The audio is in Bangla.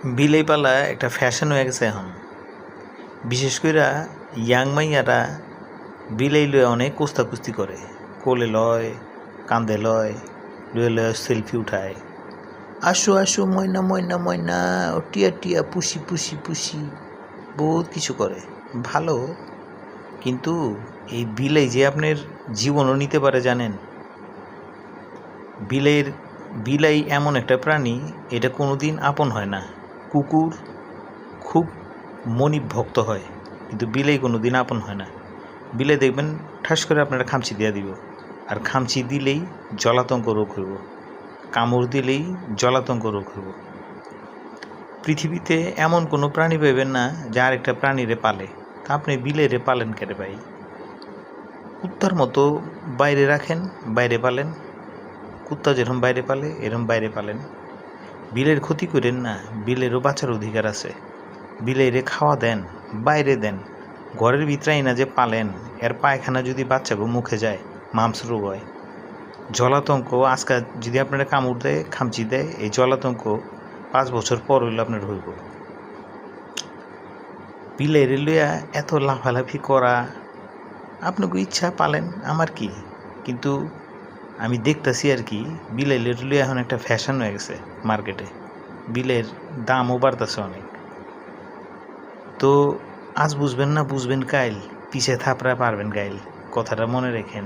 বিলেই পালা একটা ফ্যাশন হয়ে গেছে এখন। বিশেষ কইরা ইয়াং মাইয়ারা বিলেই লয়ে অনেক কুস্তাকুস্তি করে, কোলে লয়, কান্দে লয়, লয়ে লয়ে সেলফি উঠায়। আসো আসো ময়না ময়না ময়না, ও টিয়া টিয়া পুষি পুষি পুষি, বহুত কিছু করে ভালো। কিন্তু এই বিলেই যে আপনার জীবনও নিতে পারে জানেন? বিলাই এমন একটা প্রাণী, এটা কোনোদিন আপন হয় না। কুকুর খুব মনিব ভক্ত হয়, কিন্তু বিলাই কোনোদিন আপন হয় না। বিলে দেখবেন ঠাস করে আপনারা খামচি দিয়ে দিব, আর খামচি দিলেই জলাতঙ্ক রোগ হইব, কামড় দিলেই জলাতঙ্ক রোগ হইব। পৃথিবীতে এমন কোনো প্রাণী পাইবেন না যে আরেকটা প্রাণীরে পালে। তা আপনি বিলেরে পালেন কেটে ভাই? কুত্তার মতো বাইরে রাখেন, বাইরে পালেন। কুত্তা যেরকম বাইরে পালে এরকম বাইরে পালেন। বিলের ক্ষতি করেন না, বিলেরও বাঁচার অধিকার আছে। বিলেরে খাওয়া দেন, বাইরে দেন। ঘরের ভিতরেই না যে পালেন, এর পায়খানা যদি বাচ্চাকে মুখে যায় মামস রোগ হয়। জলাতঙ্ক আজকাল যদি আপনারা কামড় দেয়, খামচি দেয়, এই জলাতঙ্ক 5 বছর পর হইলে আপনার হইব। বিলের লইয়া এত লাফালাফি করা আপনাকে ইচ্ছা পালেন, আমার কি। কিন্তু আমি দেখতেছি আর কি, বিলের লইয়া এখন একটা ফ্যাশন হয়ে গেছে মার্কেটে। বিলের দামও বাড়তেছে অনেক। তো আজ বুঝবেন না, বুঝবেন কাইল, পিছে থাপড়া পারবেন গাইল। কথাটা মনে রেখেন।